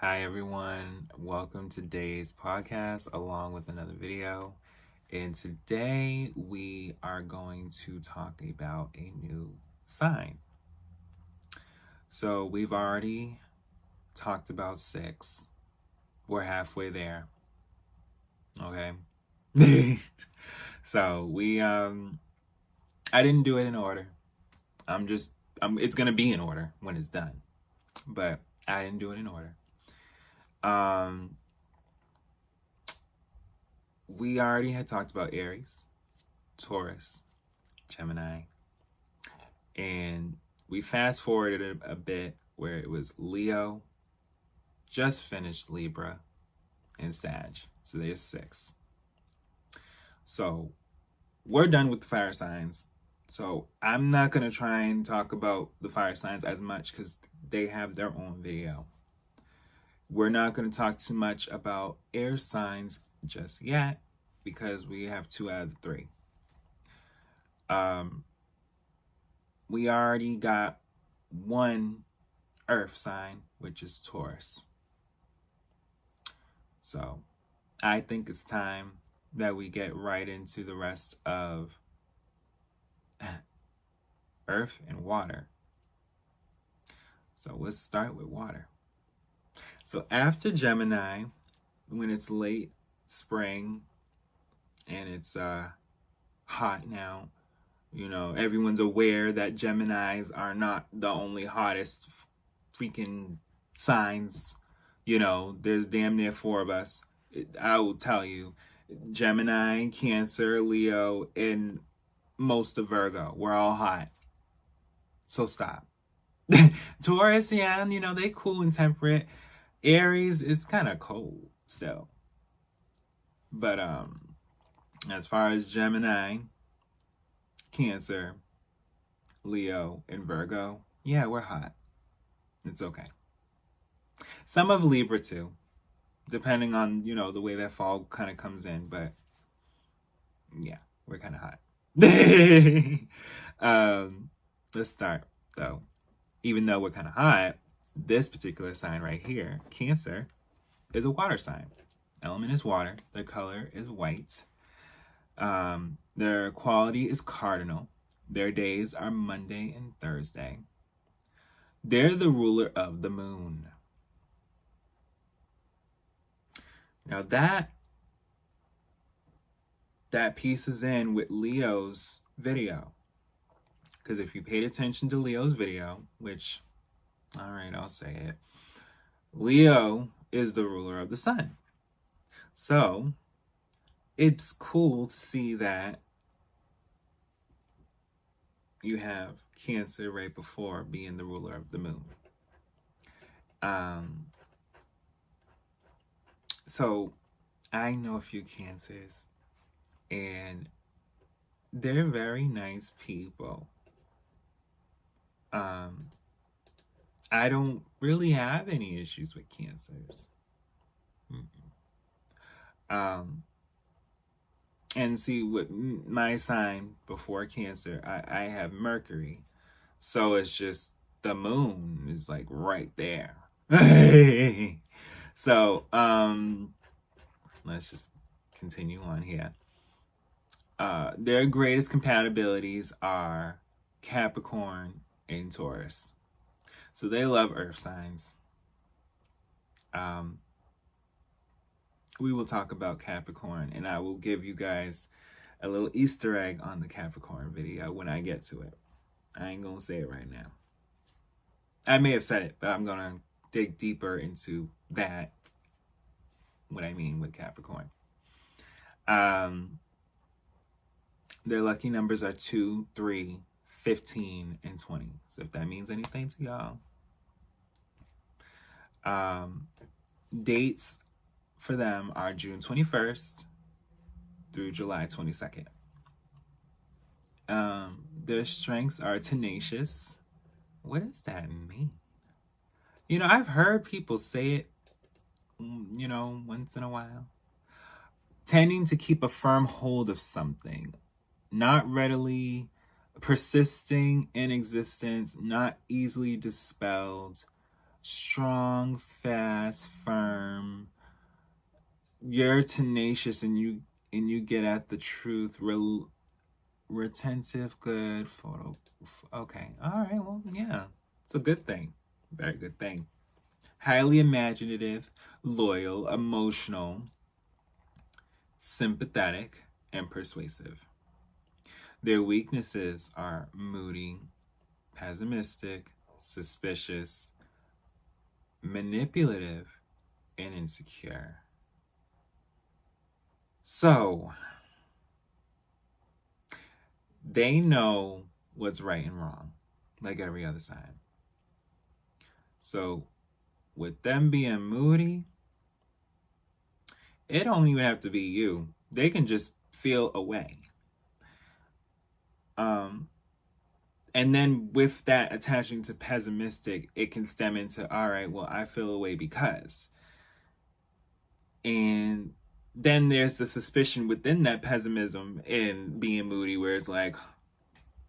Hi everyone, welcome to today's podcast along with another video. And today we are going to talk about a new sign. So we've already talked about 6. We're halfway there. Okay. So I didn't do it in order. It's going to be in order when it's done. But I didn't do it in order. We already had talked about Aries, Taurus, Gemini, and we fast forwarded a bit where it was Leo, just finished Libra, and Sag. So there's 6. So we're done with the fire signs. So I'm not going to try and talk about the fire signs as much because they have their own video. We're not going to talk too much about air signs just yet because we have 2 out of the 3. We already got 1 earth sign, which is Taurus. So I think it's time that we get right into the rest of earth and water. So let's start with water. So after Gemini, when it's late spring and it's hot now, everyone's aware that Geminis are not the only hottest freaking signs. There's damn near 4 of us. I will tell you, Gemini, Cancer, Leo, and most of Virgo. We're all hot. So stop. Taurus, yeah, they cool and temperate. Aries, it's kind of cold still. But as far as Gemini, Cancer, Leo, and Virgo, yeah, we're hot. It's okay. Some of Libra too, depending on, the way that fall kind of comes in. But yeah, we're kind of hot. Let's start though. Even though we're kind of hot, this particular sign right here, Cancer, is a water sign. Element is water. Their color is white. Their quality is cardinal. Their days are Monday and Thursday. They're the ruler of the moon. Now that pieces in with Leo's video. Because if you paid attention to Leo's video, which, all right, I'll say it. Leo is the ruler of the sun. So it's cool to see that you have Cancer right before being the ruler of the moon. So I know a few Cancers, and they're very nice people. I don't really have any issues with Cancers. And see, with my sign before Cancer, I have Mercury. So it's just the moon is like right there. So, let's just continue on here. Their greatest compatibilities are Capricorn and Taurus. So they love earth signs. We will talk about Capricorn, and I will give you guys a little Easter egg on the Capricorn video when I get to it. I ain't gonna say it right now. I may have said it, but I'm gonna dig deeper into that, what I mean with Capricorn. Their lucky numbers are 2, 3, 15, and 20. So if that means anything to y'all. Dates for them are June 21st through July 22nd. Their strengths are tenacious. What does that mean? I've heard people say it, once in a while. Tending to keep a firm hold of something. Not readily persisting in existence, not easily dispelled, strong, fast, firm. You're tenacious and you get at the truth. Retentive, good photo. Okay, all right. Well, yeah, it's a good thing. Very good thing. Highly imaginative, loyal, emotional, sympathetic, and persuasive. Their weaknesses are moody, pessimistic, suspicious, manipulative, and insecure. So, they know what's right and wrong, like every other sign. So, with them being moody, it don't even have to be you. They can just feel away. And then with that attaching to pessimistic, it can stem into, all right, well, I feel away because. And then there's the suspicion within that pessimism and being moody where it's like,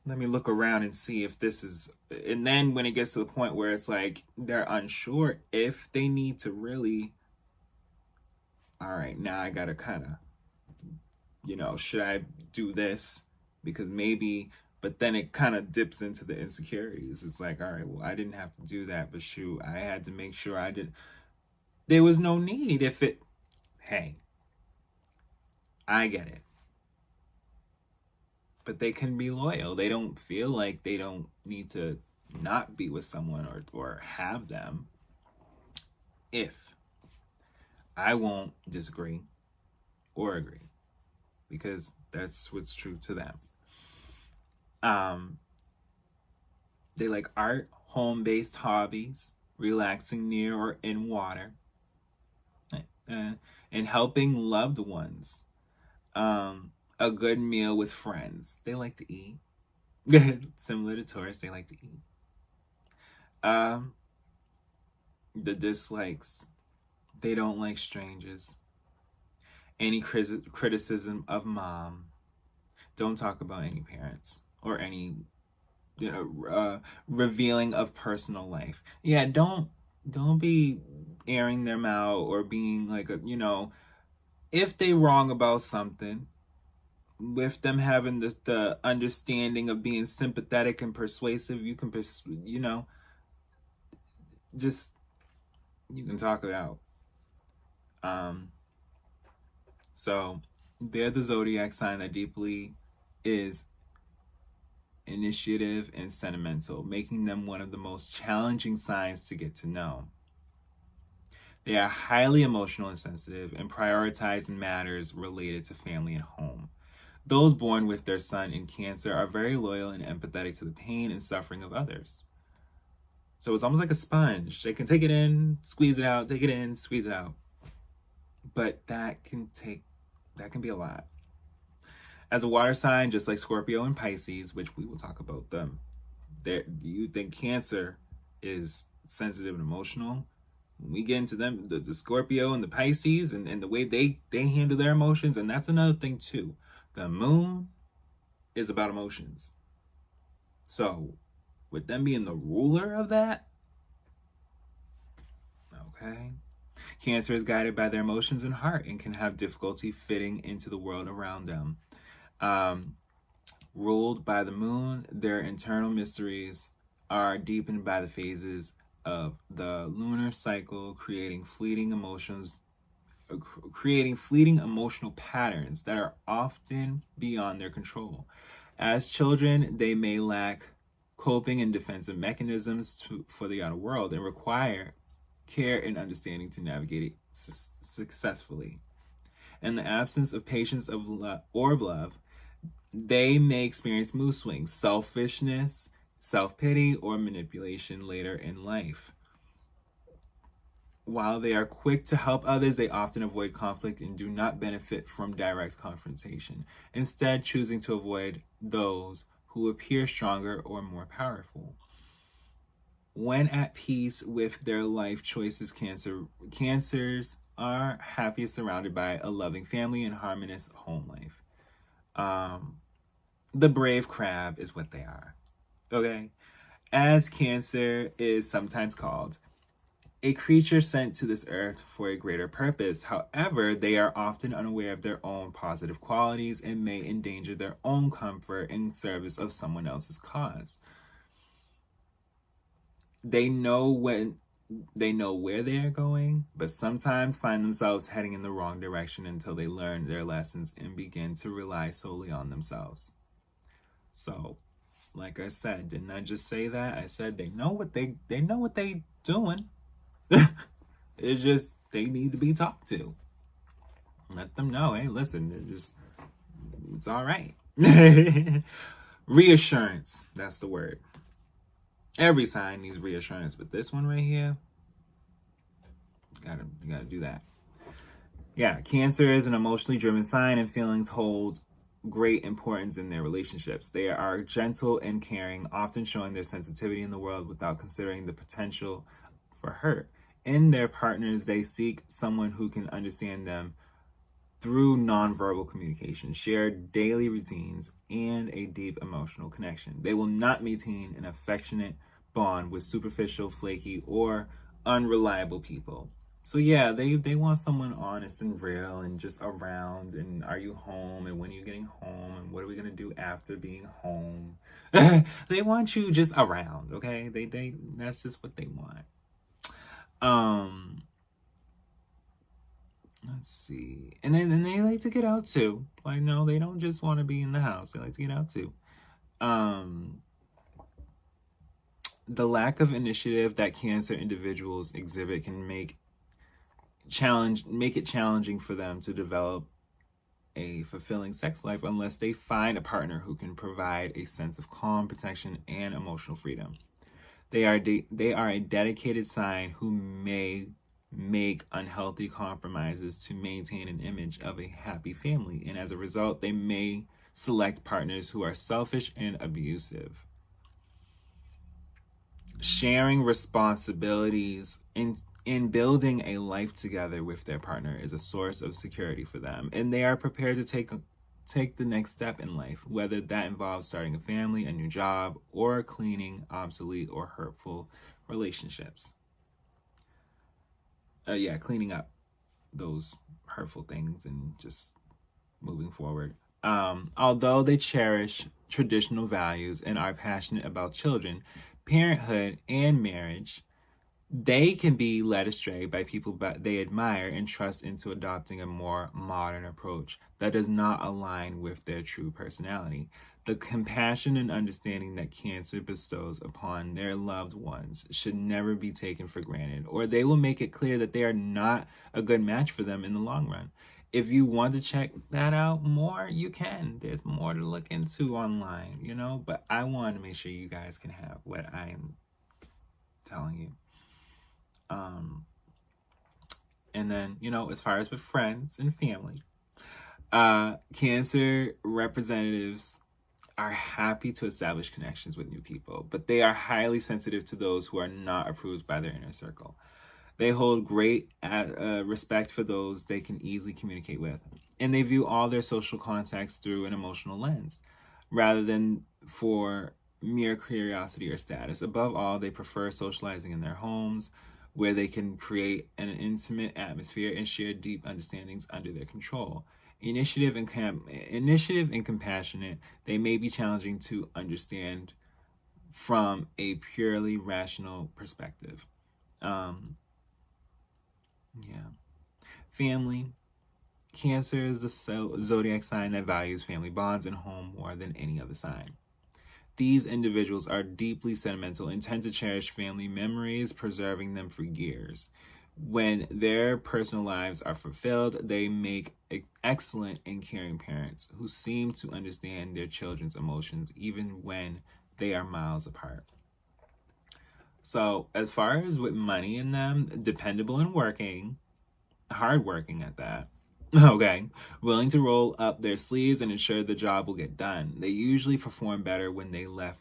let me look around and see if this is. And then when it gets to the point where it's like they're unsure if they need to really, all right, now I gotta kind of, should I do this? Because maybe, but then it kind of dips into the insecurities. It's like, all right, well, I didn't have to do that, but shoot, I had to make sure I did. There was no need if it, hey, I get it. But they can be loyal. They don't feel like they don't need to not be with someone or have them if I won't disagree or agree because that's what's true to them. They like art, home-based hobbies, relaxing near or in water, and helping loved ones. A good meal with friends. They like to eat. Similar to Taurus, they like to eat. The dislikes. They don't like strangers. Any criticism of mom. Don't talk about any parents or any revealing of personal life. Yeah, don't be airing them out or being like if they wrong about something, with them having the understanding of being sympathetic and persuasive, you can just you can talk it out. So they're the zodiac sign that deeply is initiative and sentimental, making them one of the most challenging signs to get to know. They are highly emotional and sensitive and prioritize matters related to family and home. Those born with their sun in Cancer are very loyal and empathetic to the pain and suffering of others. So it's almost like a sponge. They can take it in, squeeze it out, take it in, squeeze it out. But that can be a lot. As a water sign, just like Scorpio and Pisces, which we will talk about them, you think Cancer is sensitive and emotional. When we get into them, the Scorpio and the Pisces and the way they handle their emotions, and that's another thing too. The moon is about emotions. So with them being the ruler of that, okay. Cancer is guided by their emotions and heart and can have difficulty fitting into the world around them. Ruled by the moon, their internal mysteries are deepened by the phases of the lunar cycle, creating fleeting emotional patterns that are often beyond their control. As children, they may lack coping and defensive mechanisms for the outer world and require care and understanding to navigate it successfully. In the absence of patience or love, they may experience mood swings, selfishness, self-pity, or manipulation later in life. While they are quick to help others, they often avoid conflict and do not benefit from direct confrontation, instead choosing to avoid those who appear stronger or more powerful. When at peace with their life choices, Cancers are happiest surrounded by a loving family and harmonious home life. The brave crab is what they are. Okay? As Cancer is sometimes called, a creature sent to this earth for a greater purpose. However, they are often unaware of their own positive qualities and may endanger their own comfort in service of someone else's cause. They know where they are going, but sometimes find themselves heading in the wrong direction until they learn their lessons and begin to rely solely on themselves. So, like I said, didn't I just say that? I said they know what they doing. It's just they need to be talked to. Let them know, hey, listen, it's all right. Reassurance, that's the word. Every sign needs reassurance, but this one right here, you gotta do that. Yeah, Cancer is an emotionally driven sign, and feelings hold great importance in their relationships. They are gentle and caring, often showing their sensitivity in the world without considering the potential for hurt. In their partners, they seek someone who can understand them through nonverbal communication, share daily routines, and a deep emotional connection. They will not maintain an affectionate bond with superficial, flaky, or unreliable people. So yeah, they want someone honest and real and just around, and are you home, and when are you getting home, and what are we gonna do after being home? They want you just around, okay? They that's just what they want. Let's see. And then they like to get out too. Like, no, they don't just want to be in the house. They like to get out too. The lack of initiative that Cancer individuals exhibit can make it challenging for them to develop a fulfilling sex life unless they find a partner who can provide a sense of calm, protection, and emotional freedom. They are a dedicated sign who may make unhealthy compromises to maintain an image of a happy family, and as a result, they may select partners who are selfish and abusive. Sharing responsibilities in building a life together with their partner is a source of security for them, and they are prepared to take the next step in life, whether that involves starting a family, a new job, or cleaning obsolete or hurtful relationships. Cleaning up those hurtful things and just moving forward. Although they cherish traditional values and are passionate about children, parenthood, and marriage, they can be led astray by people they admire and trust into adopting a more modern approach that does not align with their true personality. The compassion and understanding that Cancer bestows upon their loved ones should never be taken for granted, or they will make it clear that they are not a good match for them in the long run. If you want to check that out more, you can. There's more to look into online, but I want to make sure you guys can have what I'm telling you. And then, as far as with friends and family, Cancer representatives are happy to establish connections with new people, but they are highly sensitive to those who are not approved by their inner circle. They hold great respect for those they can easily communicate with, and they view all their social contacts through an emotional lens, rather than for mere curiosity or status. Above all, they prefer socializing in their homes, where they can create an intimate atmosphere and share deep understandings under their control. Initiative and compassionate, they may be challenging to understand from a purely rational perspective. Family. Cancer is the zodiac sign that values family bonds and home more than any other sign. These individuals are deeply sentimental and tend to cherish family memories, preserving them for years. When their personal lives are fulfilled, they make excellent and caring parents who seem to understand their children's emotions even when they are miles apart. So, as far as with money in them, dependable and hardworking at that. Okay, willing to roll up their sleeves and ensure the job will get done. They usually perform better when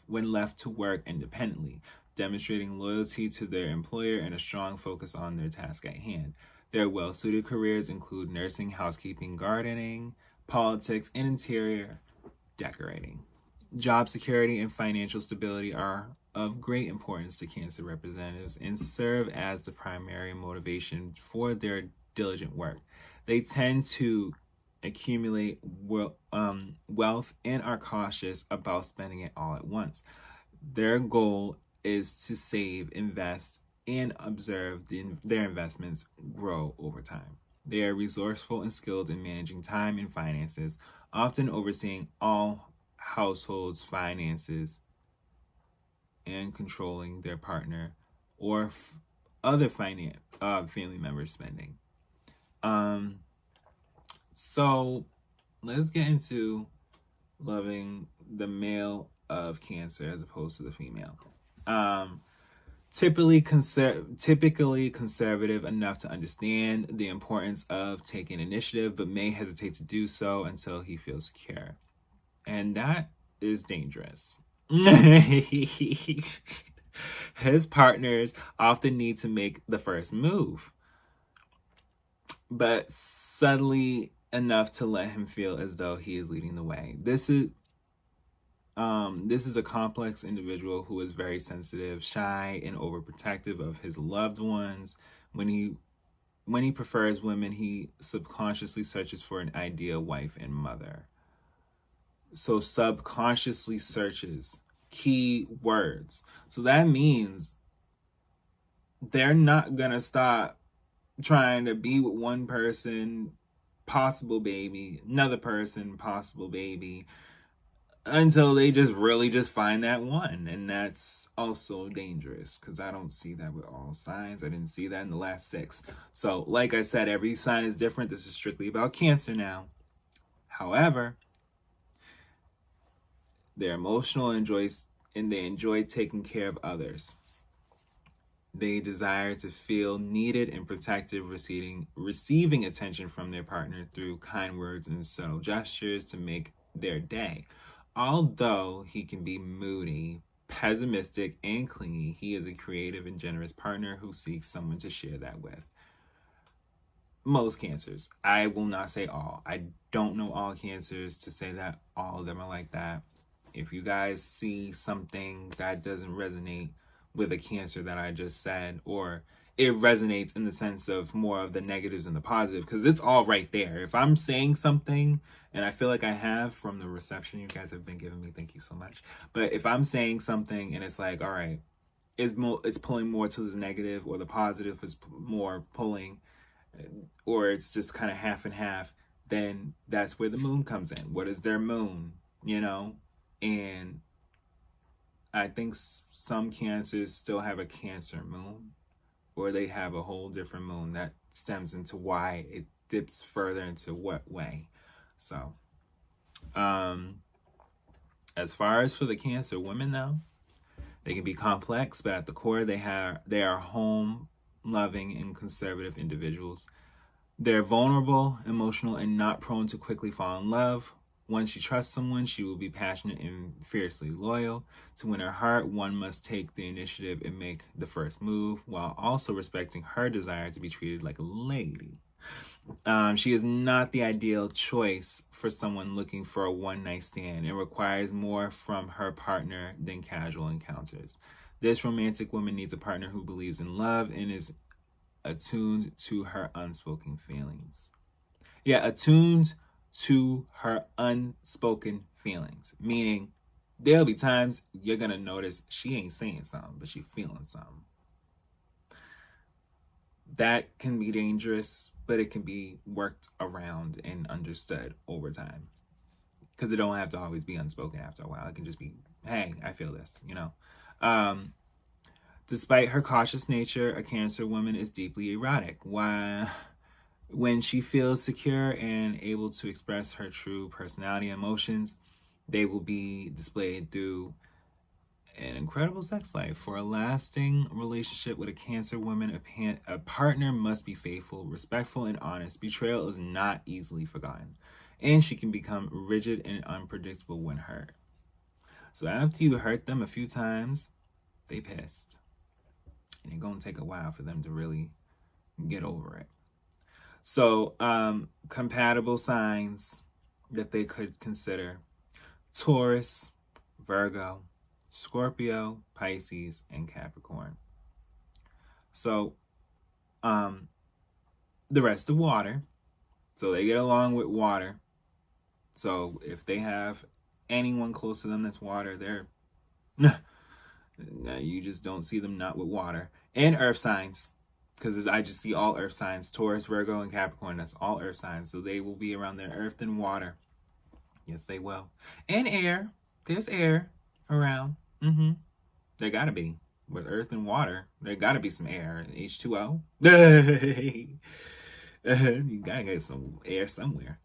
left to work independently, demonstrating loyalty to their employer and a strong focus on their task at hand. Their well-suited careers include nursing, housekeeping, gardening, politics, and interior decorating. Job security and financial stability are of great importance to Cancer representatives and serve as the primary motivation for their diligent work. They tend to accumulate wealth and are cautious about spending it all at once. Their goal is to save, invest, and observe their investments grow over time. They are resourceful and skilled in managing time and finances, often overseeing all households' finances and controlling their partner or other family members' spending. So let's get into loving the male of Cancer as opposed to the female. Typically conservative enough to understand the importance of taking initiative, but may hesitate to do so until he feels secure. And that is dangerous. His partners often need to make the first move, but subtly enough to let him feel as though he is leading the way. This is a complex individual who is very sensitive, shy, and overprotective of his loved ones. When he prefers women, he subconsciously searches for an ideal wife and mother. So subconsciously searches key words. So that means they're not gonna stop trying to be with one person, possible baby, another person, possible baby, until they just find that one. And that's also dangerous because I don't see that with all signs. I didn't see that in the last 6. So like I said, every sign is different. This is strictly about Cancer now. However, they're emotional and they enjoy taking care of others. They desire to feel needed and protected, receiving attention from their partner through kind words and subtle gestures to make their day. Although he can be moody, pessimistic, and clingy, he is a creative and generous partner who seeks someone to share that with. Most Cancers. I will not say all. I don't know all Cancers to say that all of them are like that. If you guys see something that doesn't resonate with a Cancer that I just said, or it resonates in the sense of more of the negatives and the positive, because it's all right there. If I'm saying something, and I feel like I have from the reception you guys have been giving me, thank you so much. But if I'm saying something and it's like, all right, it's pulling more to the negative, or the positive is more pulling, or it's just kind of half and half, then that's where the moon comes in. What is their moon? And I think some Cancers still have a Cancer moon, or they have a whole different moon that stems into why it dips further into what way. So, as far as for the Cancer women though, they can be complex, but at the core they are home loving and conservative individuals. They're vulnerable, emotional, and not prone to quickly fall in love. Once she trusts someone, she will be passionate and fiercely loyal. To win her heart, one must take the initiative and make the first move, while also respecting her desire to be treated like a lady. She is not the ideal choice for someone looking for a one-night stand and requires more from her partner than casual encounters. This romantic woman needs a partner who believes in love and is attuned to her unspoken feelings. Attuned to her unspoken feelings, meaning there'll be times you're gonna notice she ain't saying something, but she feeling something. That can be dangerous, but it can be worked around and understood over time, because it don't have to always be unspoken. After a while, it can just be, hey, I feel this, Despite her cautious nature, a Cancer woman is deeply erotic. When she feels secure and able to express her true personality and emotions, they will be displayed through an incredible sex life. For a lasting relationship with a Cancer woman, a partner must be faithful, respectful, and honest. Betrayal is not easily forgotten, and she can become rigid and unpredictable when hurt. So after you hurt them a few times, they pissed. And it's going to take a while for them to really get over it. So, compatible signs that they could consider: Taurus, Virgo, Scorpio, Pisces, and Capricorn. So, the rest of water. So they get along with water. So if they have anyone close to them that's water, they're you just don't see them not with water. And earth signs, because I just see all earth signs: Taurus, Virgo, and Capricorn. That's all earth signs. So they will be around their earth and water. Yes, they will. And air. There's air around. There gotta be. With earth and water, there gotta be some air. H2O. You gotta get some air somewhere.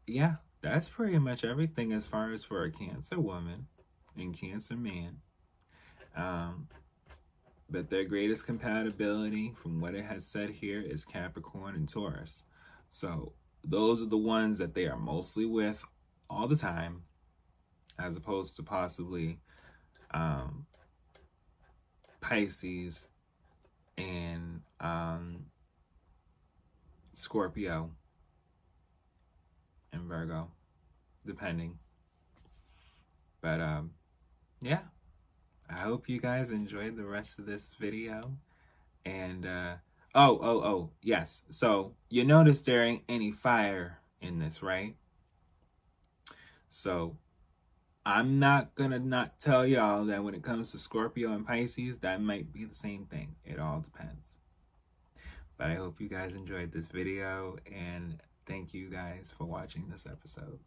Yeah, that's pretty much everything as far as for a Cancer woman and Cancer man. But their greatest compatibility, from what it has said here, is Capricorn and Taurus. So those are the ones that they are mostly with all the time, as opposed to possibly Pisces and Scorpio and Virgo, depending. But yeah, I hope you guys enjoyed the rest of this video. And yes, so you notice there ain't any fire in this, right? So I'm not gonna not tell y'all that when it comes to Scorpio and Pisces, that might be the same thing. It all depends. But I hope you guys enjoyed this video, and thank you guys for watching this episode.